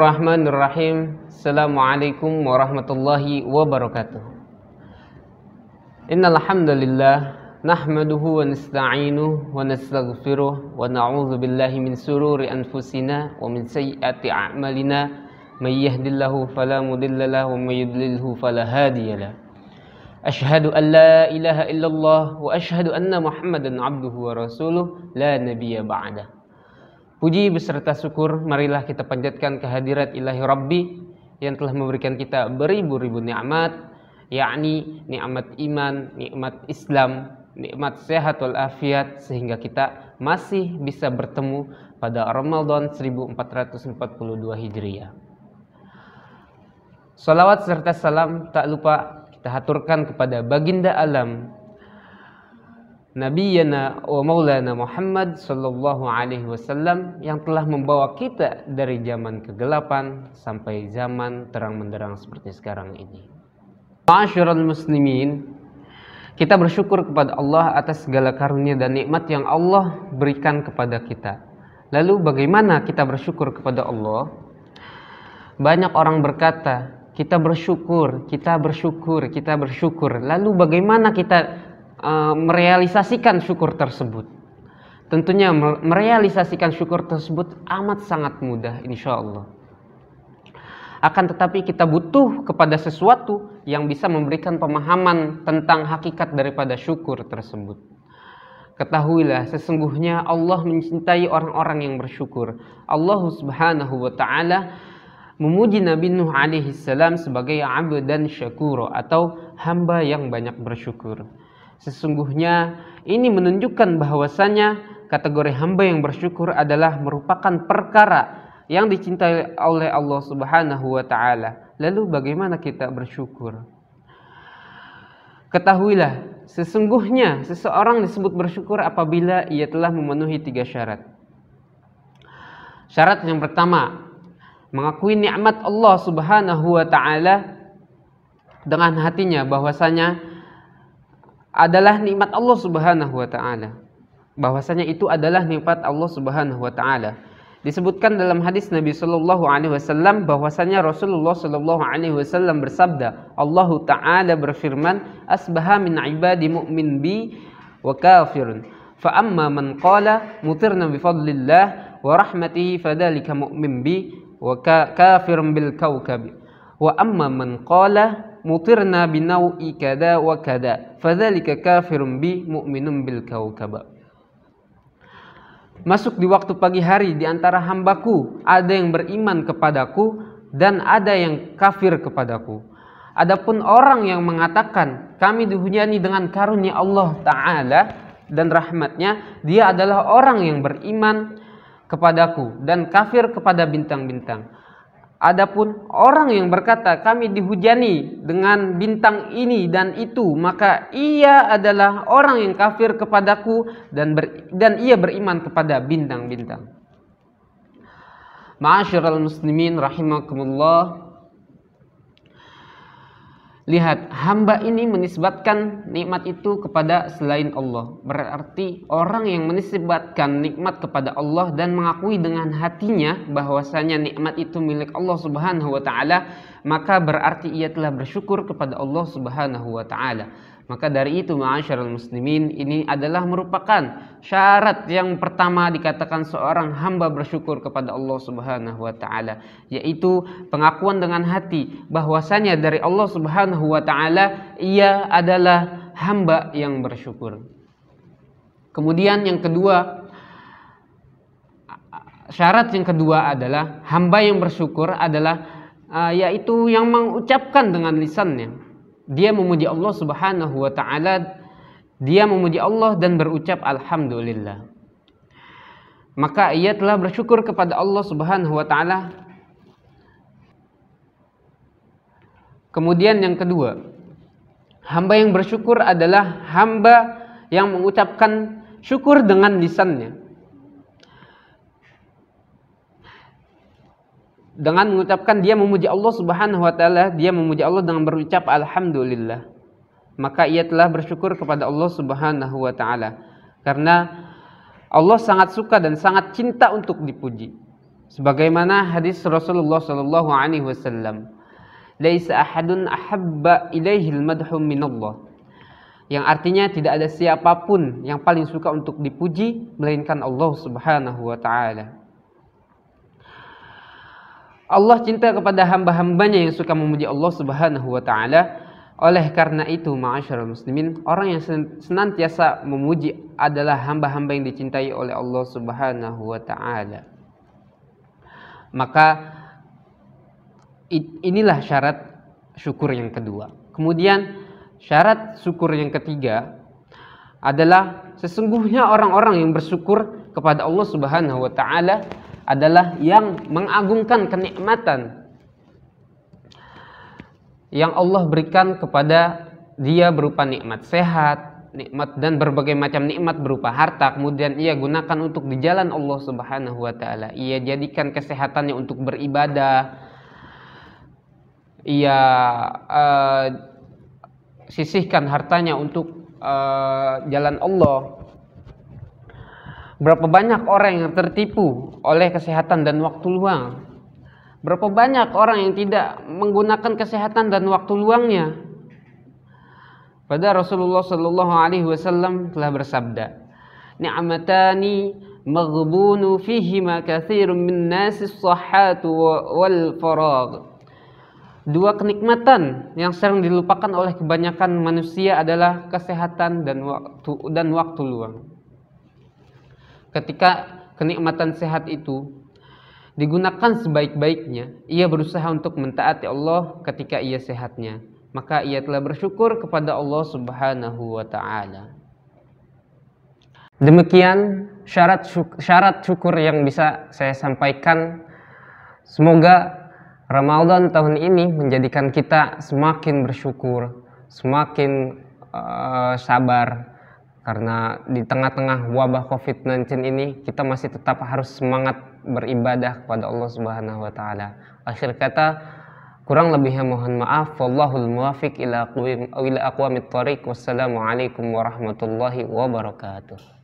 Bismillahirrahmanirrahim. Assalamualaikum warahmatullahi wabarakatuh. Innal hamdalillah nahmaduhu wa nasta'inuhu wa nastaghfiruh wa na'udzu billahi min sururi anfusina wa min sayyiati a'malina may yahdihillahu fala mudilla lahu wa may yudlilhu fala hadiyalah. Asyhadu an la ilaha illallah wa asyhadu anna Muhammadan abduhu wa rasuluh la nabiyya ba'dah. Puji beserta syukur marilah kita panjatkan kehadirat Ilahi Rabbi yang telah memberikan kita beribu-ribu nikmat, yakni nikmat iman, nikmat Islam, nikmat sehat walafiat, sehingga kita masih bisa bertemu pada Ramadan 1442 Hijriah. Salawat serta salam tak lupa kita haturkan kepada baginda alam Nabiyana wa Maulana Muhammad sallallahu alaihi wasallam yang telah membawa kita dari zaman kegelapan sampai zaman terang benderang seperti sekarang ini. Ma'asyiral muslimin, kita bersyukur kepada Allah atas segala karunia dan nikmat yang Allah berikan kepada kita. Lalu bagaimana kita bersyukur kepada Allah? Banyak orang berkata, kita bersyukur. Lalu bagaimana kita merealisasikan syukur tersebut? Tentunya merealisasikan syukur tersebut amat sangat mudah, insya Allah. Akan tetapi kita butuh kepada sesuatu yang bisa memberikan pemahaman tentang hakikat daripada syukur tersebut. Ketahuilah, sesungguhnya Allah mencintai orang-orang yang bersyukur. Allah subhanahu wa ta'ala memuji Nabi Nuh alaihi salam sebagai abdan syakura, atau hamba yang banyak bersyukur. Sesungguhnya ini menunjukkan bahwasanya kategori hamba yang bersyukur adalah merupakan perkara yang dicintai oleh Allah Subhanahu wa taala. Lalu bagaimana kita bersyukur? Ketahuilah, sesungguhnya seseorang disebut bersyukur apabila ia telah memenuhi 3 syarat. Syarat yang pertama, mengakui nikmat Allah Subhanahu wa taala dengan hatinya bahwasanya adalah nikmat Allah Subhanahu wa taala. Bahwasanya itu adalah nikmat Allah Subhanahu wa taala. Disebutkan dalam hadis Nabi sallallahu alaihi wasallam bahwasanya Rasulullah sallallahu alaihi wasallam bersabda, Allah taala berfirman, asbaha min ibadi mu'min bi wa kafirun. Fa amma man qala mutirna bi fadlillah wa rahmatihi fadzalika mu'min bi wa kafirun bil kawkab. Wa amma man qala mutirna binau'i kada wa kada fadzalika kafirun bi mu'minun bil kawkab. Masuk di waktu pagi hari di antara hambaku ada yang beriman kepadaku dan ada yang kafir kepadaku. Adapun orang yang mengatakan kami dihujani dengan karunia Allah Ta'ala dan rahmatnya, dia adalah orang yang beriman kepadaku dan kafir kepada bintang-bintang. Adapun orang yang berkata kami dihujani dengan bintang ini dan itu, maka ia adalah orang yang kafir kepadaku dan ia beriman kepada bintang-bintang. Ma'asyiral muslimin rahimakumullah. Lihat, hamba ini menisbatkan nikmat itu kepada selain Allah. Berarti orang yang menisbatkan nikmat kepada Allah dan mengakui dengan hatinya bahwasanya nikmat itu milik Allah Subhanahu wa taala, maka berarti ia telah bersyukur kepada Allah Subhanahu wa taala. Maka dari itu ma'asyiral muslimin, ini adalah merupakan syarat yang pertama dikatakan seorang hamba bersyukur kepada Allah Subhanahu wa taala, yaitu pengakuan dengan hati bahwasanya dari Allah Subhanahu wa taala ia adalah hamba yang bersyukur. Kemudian yang kedua, syarat yang kedua adalah hamba yang bersyukur adalah yaitu yang mengucapkan dengan lisannya. Dia memuji Allah Subhanahu wa taala, dia memuji Allah dan berucap alhamdulillah. Maka ia telah bersyukur kepada Allah Subhanahu wa taala. Kemudian yang kedua, hamba yang bersyukur adalah hamba yang mengucapkan syukur dengan lisannya. Dengan mengucapkan dia memuji Allah Subhanahu wa taala, dia memuji Allah dengan berucap alhamdulillah. Maka ia telah bersyukur kepada Allah Subhanahu wa taala. Karena Allah sangat suka dan sangat cinta untuk dipuji. Sebagaimana hadis Rasulullah sallallahu alaihi wasallam, "Laisa ahadun ahabba ilaihil madhu minallah." Yang artinya tidak ada siapapun yang paling suka untuk dipuji melainkan Allah Subhanahu wa taala. Allah cinta kepada hamba-hambanya yang suka memuji Allah Subhanahu wa taala. Oleh karena itu, ma'asyiral muslimin, orang yang senantiasa memuji adalah hamba-hamba yang dicintai oleh Allah Subhanahu wa taala. Maka inilah syarat syukur yang kedua. Kemudian syarat syukur yang ketiga adalah sesungguhnya orang-orang yang bersyukur kepada Allah Subhanahu wa taala adalah yang mengagungkan kenikmatan yang Allah berikan kepada dia berupa nikmat sehat, nikmat dan berbagai macam nikmat berupa harta, kemudian ia gunakan untuk di jalan Allah Subhanahu wa taala. Ia jadikan kesehatannya untuk beribadah. Ia sisihkan hartanya untuk jalan Allah. Berapa banyak orang yang tertipu oleh kesehatan dan waktu luang? Berapa banyak orang yang tidak menggunakan kesehatan dan waktu luangnya? Pada Rasulullah sallallahu alaihi wasallam telah bersabda, "Ni'matani maghbunu fihima katsirun min nasis sahhatu wal faragh." Dua kenikmatan yang sering dilupakan oleh kebanyakan manusia adalah kesehatan dan waktu luang. Ketika kenikmatan sehat itu digunakan sebaik-baiknya, ia berusaha untuk mentaati Allah ketika ia sehatnya, maka ia telah bersyukur kepada Allah Subhanahu wa taala. Demikian syarat syukur yang bisa saya sampaikan. Semoga Ramadan tahun ini menjadikan kita semakin bersyukur, semakin sabar, karena di tengah-tengah wabah COVID-19 ini kita masih tetap harus semangat beribadah kepada Allah Subhanahu wa taala. Akhir kata, kurang lebihnya mohon maaf. Wallahul muwaffiq ila aqwamit thoriq. Wassalamualaikum warahmatullahi wabarakatuh.